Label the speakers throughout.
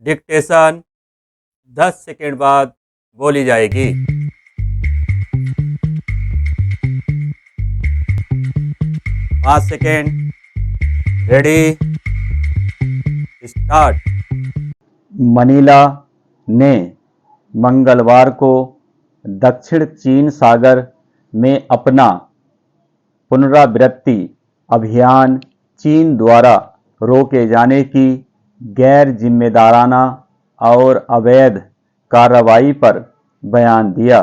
Speaker 1: Dictation 10 second बाद बोली जाएगी। 5 सेकेंड। Ready, start.
Speaker 2: मनीला ने मंगलवार को दक्षिण चीन सागर में अपना पुनरावृत्ति अभियान चीन द्वारा रोके जाने की गैर जिम्मेदाराना और अवैध कार्रवाई पर बयान दिया,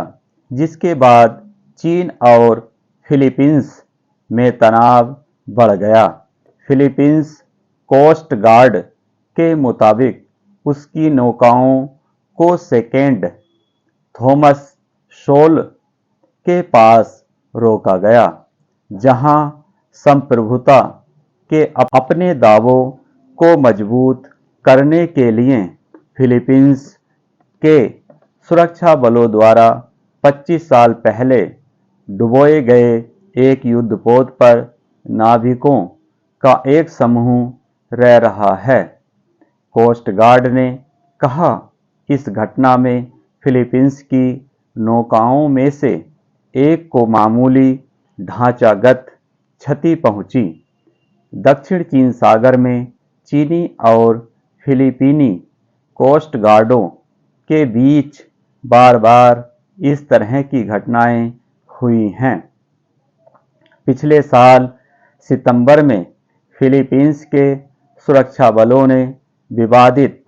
Speaker 2: जिसके बाद चीन और फिलीपींस में तनाव बढ़ गया। फिलीपींस कोस्ट गार्ड के मुताबिक उसकी नौकाओं को सेकेंड थॉमस शोल के पास रोका गया, जहां संप्रभुता के अपने दावों को मजबूत करने के लिए फिलीपींस के सुरक्षा बलों द्वारा 25 साल पहले डुबोए गए एक युद्धपोत पर नाविकों का एक समूह रह रहा है। कोस्ट गार्ड ने कहा, इस घटना में फिलीपींस की नौकाओं में से एक को मामूली ढांचागत क्षति पहुंची। दक्षिण चीन सागर में चीनी और फिलीपीनी कोस्ट गार्डों के बीच बार बार इस तरह की घटनाएं हुई हैं। पिछले साल सितंबर में फिलीपींस के सुरक्षा बलों ने विवादित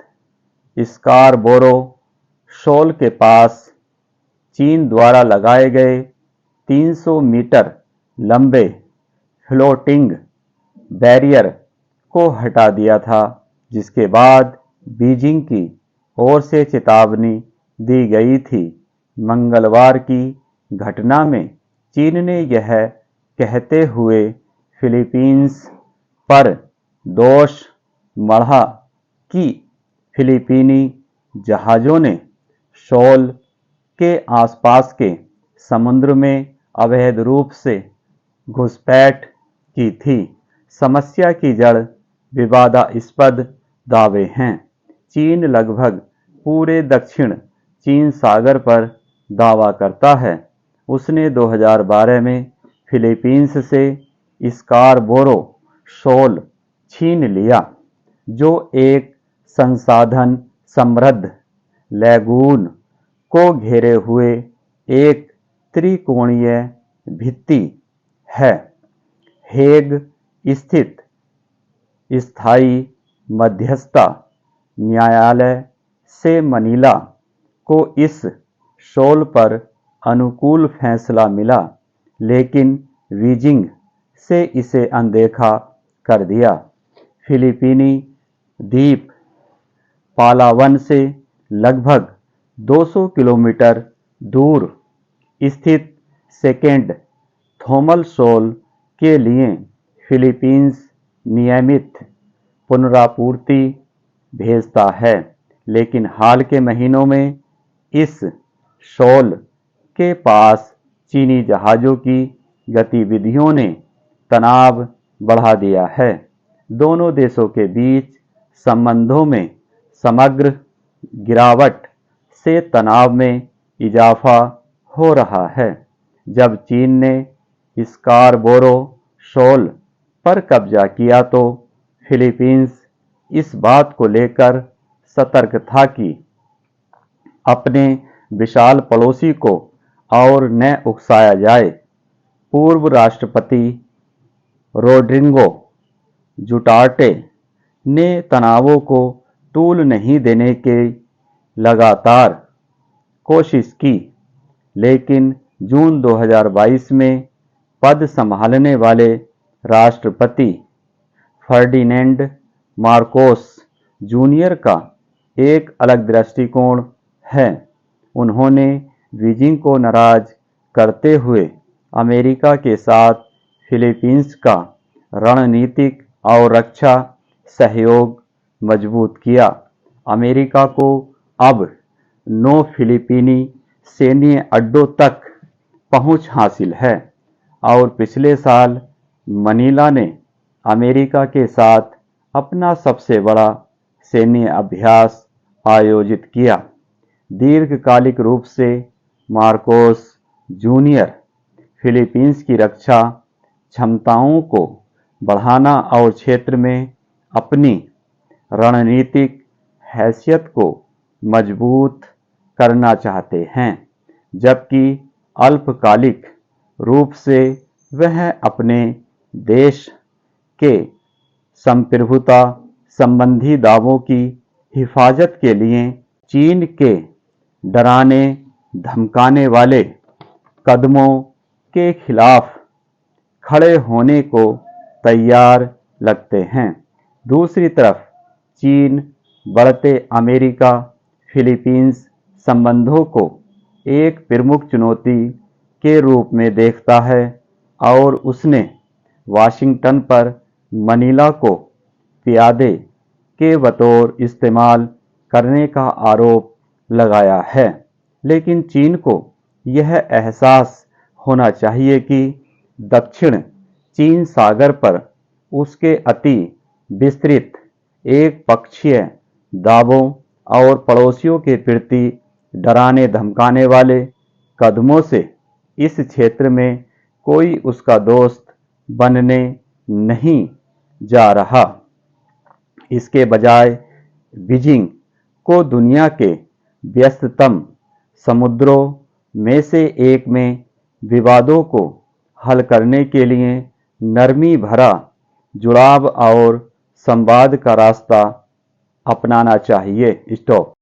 Speaker 2: स्कारबोरो शोल के पास चीन द्वारा लगाए गए 300 मीटर लंबे फ्लोटिंग बैरियर को हटा दिया था, जिसके बाद बीजिंग की ओर से चेतावनी दी गई थी। मंगलवार की घटना में चीन ने यह कहते हुए फिलीपींस पर दोष मढ़ा कि फिलीपीनी जहाज़ों ने शोल के आसपास के समुद्र में अवैध रूप से घुसपैठ की थी। समस्या की जड़ विवादास्पद दावे हैं। चीन लगभग पूरे दक्षिण चीन सागर पर दावा करता है। उसने 2012 में फिलीपींस से स्कारबोरो शोल छीन लिया, जो एक संसाधन समृद्ध लैगून को घेरे हुए एक त्रिकोणीय भित्ति है। हेग स्थित स्थायी मध्यस्थता न्यायालय से मनीला को इस शोल पर अनुकूल फैसला मिला, लेकिन बीजिंग से इसे अनदेखा कर दिया। फिलीपीनी द्वीप पालावन से लगभग 200 किलोमीटर दूर स्थित सेकेंड थॉमस शोल के लिए फिलीपींस नियमित पुनरापूर्ति भेजता है, लेकिन हाल के महीनों में इस शोल के पास चीनी जहाज़ों की गतिविधियों ने तनाव बढ़ा दिया है। दोनों देशों के बीच संबंधों में समग्र गिरावट से तनाव में इजाफा हो रहा है। जब चीन ने स्कारबोरो शोल पर कब्जा किया तो फिलीपींस इस बात को लेकर सतर्क था कि अपने विशाल पड़ोसी को और न उकसाया जाए। पूर्व राष्ट्रपति रोड्रिगो डुटार्टे ने तनावों को टूल नहीं देने की लगातार कोशिश की, लेकिन जून 2022 में पद संभालने वाले राष्ट्रपति फर्डिनेंड मार्कोस जूनियर का एक अलग दृष्टिकोण है। उन्होंने बीजिंग को नाराज करते हुए अमेरिका के साथ फिलीपींस का रणनीतिक और रक्षा सहयोग मजबूत किया। अमेरिका को अब 9 फिलीपीनी सैन्य अड्डों तक पहुंच हासिल है और पिछले साल मनीला ने अमेरिका के साथ अपना सबसे बड़ा सैन्य अभ्यास आयोजित किया। दीर्घकालिक रूप से मार्कोस जूनियर फिलीपींस की रक्षा क्षमताओं को बढ़ाना और क्षेत्र में अपनी रणनीतिक हैसियत को मजबूत करना चाहते हैं, जबकि अल्पकालिक रूप से वह अपने देश के संप्रभुता संबंधी दावों की हिफाजत के लिए चीन के डराने धमकाने वाले कदमों के खिलाफ खड़े होने को तैयार लगते हैं। दूसरी तरफ चीन बढ़ते अमेरिका फिलीपींस संबंधों को एक प्रमुख चुनौती के रूप में देखता है और उसने वाशिंगटन पर मनीला को प्यादे के बतौर इस्तेमाल करने का आरोप लगाया है। लेकिन चीन को यह एहसास होना चाहिए कि दक्षिण चीन सागर पर उसके अति विस्तृत एक पक्षीय दावों और पड़ोसियों के प्रति डराने धमकाने वाले कदमों से इस क्षेत्र में कोई उसका दोस्त बनने नहीं जा रहा। इसके बजाय बीजिंग को दुनिया के व्यस्ततम समुद्रों में से एक में विवादों को हल करने के लिए नरमी भरा जुड़ाव और संवाद का रास्ता अपनाना चाहिए। स्टॉप।